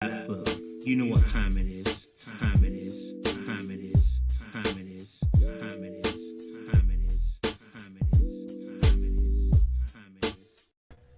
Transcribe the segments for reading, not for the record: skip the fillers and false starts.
But you know what time it is. Time it is. Time it is. Time it is. Time it is. Time it is. Time it is. Time it is. Time it is.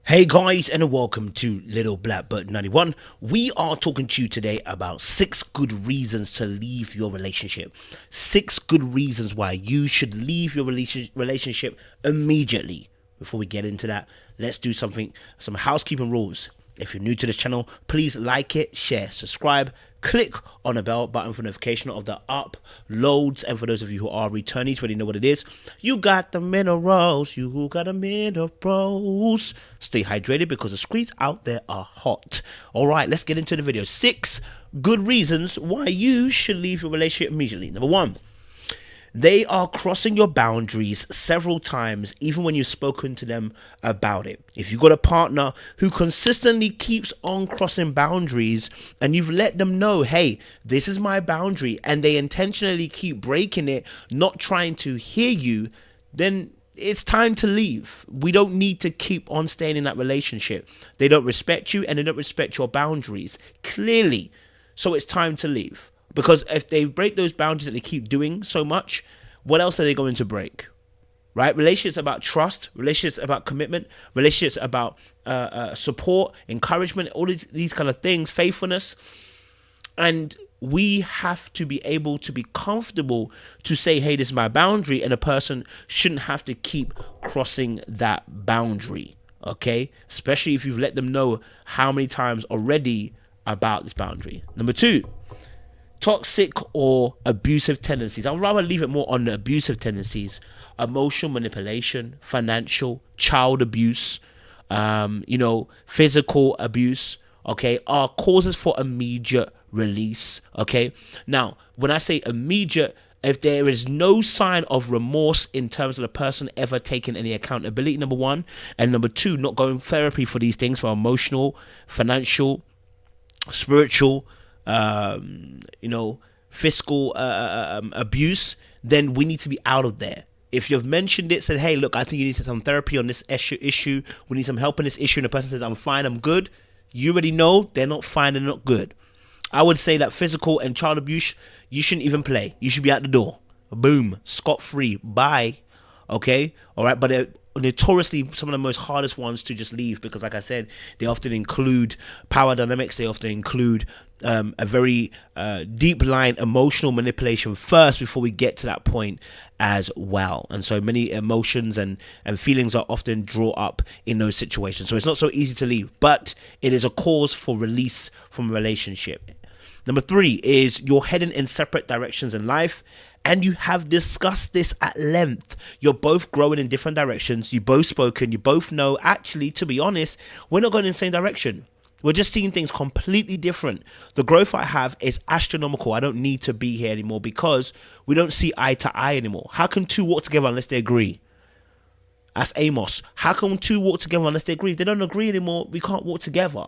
Hey guys, and welcome to Little Black Bird 91. We are talking to you today about 6 good reasons to leave your relationship. 6 good reasons why you should leave your relationship immediately. Before we get into that, let's do some housekeeping rules. If you're new to this channel, please like it, share, subscribe, click on the bell button for notification of the uploads. And for those of you who are returnees, already know what it is. You got the minerals, you got the minerals. Stay hydrated because the streets out there are hot. All right, let's get into the video. 6 good reasons why you should leave your relationship immediately. Number 1. They are crossing your boundaries several times, even when you've spoken to them about it. If you've got a partner who consistently keeps on crossing boundaries and you've let them know, hey, this is my boundary, and they intentionally keep breaking it, not trying to hear you, then it's time to leave. We don't need to keep on staying in that relationship. They don't respect you and they don't respect your boundaries, clearly. So it's time to leave. Because if they break those boundaries that they keep doing so much, what else are they going to break? Right? Relationships about trust, relationships about commitment, relationships about support, encouragement, all these kind of things, faithfulness. And we have to be able to be comfortable to say, hey, this is my boundary, and a person shouldn't have to keep crossing that boundary. Okay? Especially if you've let them know how many times already about this boundary. Number 2. Toxic or abusive tendencies. I'd rather leave it more on the abusive tendencies. Emotional manipulation, financial, child abuse, physical abuse, okay, are causes for immediate release, okay? Now, when I say immediate, if there is no sign of remorse in terms of the person ever taking any accountability, number 1, and number 2, not going therapy for these things, for emotional, financial, spiritual, fiscal abuse, then we need to be out of there. If you've mentioned it, said, hey, look, I think you need some therapy on this issue, we need some help in this issue, and the person says, I'm fine, I'm good, you already know they're not fine, they're not good. I would say that physical and child abuse, you shouldn't even play. You should be out the door. Boom, scot-free, bye. Okay, all right, but they're notoriously some of the most hardest ones to just leave, because like I said, they often include power dynamics, they often include a very deep line emotional manipulation first before we get to that point as well. And so many emotions and feelings are often drawn up in those situations. So it's not so easy to leave, but it is a cause for release from a relationship. Number 3 is you're heading in separate directions in life, and you have discussed this at length. You're both growing in different directions. You both spoken. You both know, actually, to be honest, we're not going in the same direction. We're just seeing things completely different. The growth I have is astronomical. I don't need to be here anymore because we don't see eye to eye anymore. How can 2 walk together unless they agree? That's Amos. How can 2 walk together unless they agree? If they don't agree anymore, we can't walk together,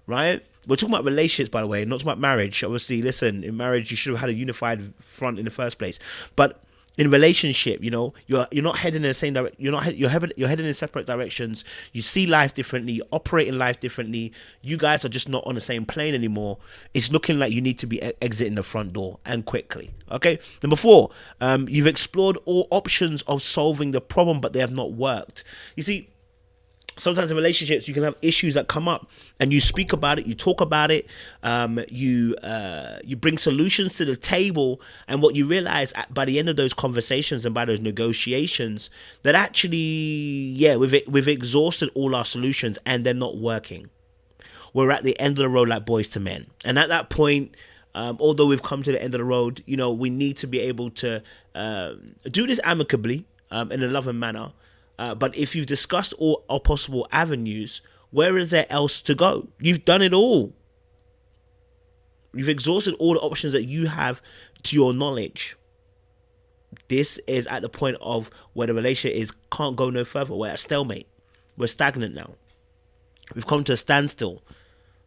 right? We're talking about relationships, by the way, not talking about marriage. Obviously, listen, in marriage, you should have had a unified front in the first place. But in relationship, you're not heading in the same direction. You're heading in separate directions. You see life differently. You operate in life differently. You guys are just not on the same plane anymore. It's looking like you need to be exiting the front door, and quickly. Okay. Number 4, you've explored all options of solving the problem, but they have not worked. You see, sometimes in relationships, you can have issues that come up, and you speak about it, you talk about it, you bring solutions to the table, and what you realize by the end of those conversations and by those negotiations, that actually, we've exhausted all our solutions, and they're not working. We're at the end of the road like boys to men, and at that point, although we've come to the end of the road, we need to be able to do this amicably, in a loving manner. But if you've discussed all possible avenues, where is there else to go? You've done it all. You've exhausted all the options that you have to your knowledge. This is at the point of where the relationship can't go no further. We're at stalemate. We're stagnant now. We've come to a standstill,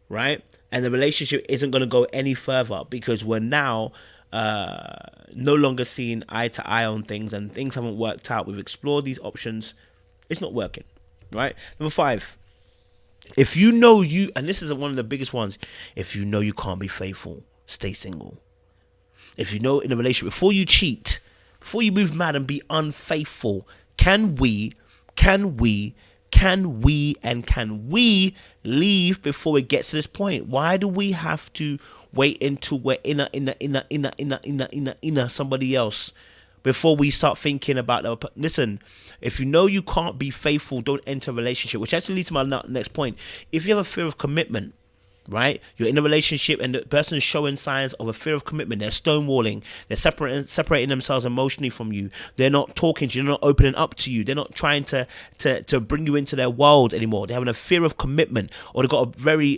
right? And the relationship isn't going to go any further because we're now no longer seeing eye to eye on things, and things haven't worked out. We've explored these options. It's not working, right? Number 5, If you know and this is one of the biggest ones, if you know you can't be faithful, stay single. If you know in a relationship, before you cheat, before you move mad and be unfaithful, can we leave before it gets to this point? Why do we have to wait until we're in somebody else before we start thinking about listen, if you know you can't be faithful, don't enter a relationship, which actually leads to my next point. If you have a fear of commitment, right? You're in a relationship and the person is showing signs of a fear of commitment. They're stonewalling. They're separating themselves emotionally from you. They're not talking to you. They're not opening up to you. They're not trying to bring you into their world anymore. They're having a fear of commitment, or they've got a very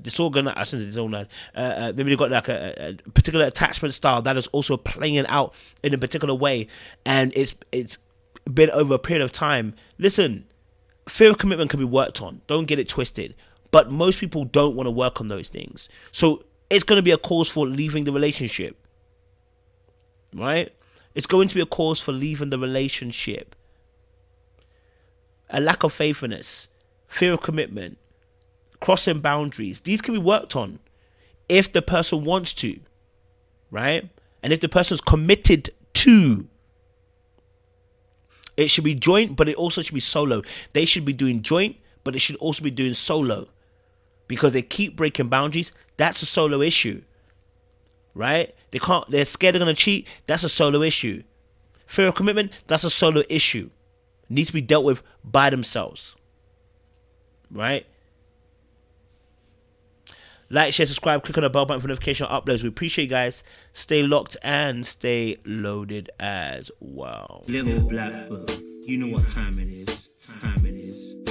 disorganized. Maybe they've got like a particular attachment style that is also playing it out in a particular way, and it's been over a period of time. Listen, fear of commitment can be worked on. Don't get it twisted. But most people don't want to work on those things. So it's going to be a cause for leaving the relationship. Right? It's going to be a cause for leaving the relationship. A lack of faithfulness, fear of commitment, crossing boundaries. These can be worked on if the person wants to. Right? And if the person's committed to. It should be joint, but it also should be solo. They should be doing joint, but it should also be doing solo. Because they keep breaking boundaries. That's a solo issue. Right? They're scared they're going to cheat. That's a solo issue. Fear of commitment, that's a solo issue. It needs to be dealt with by themselves. Right? Like, share, subscribe, click on the bell button for notification uploads. We appreciate you guys. Stay locked and stay loaded as well. Little black book. You know what time it is.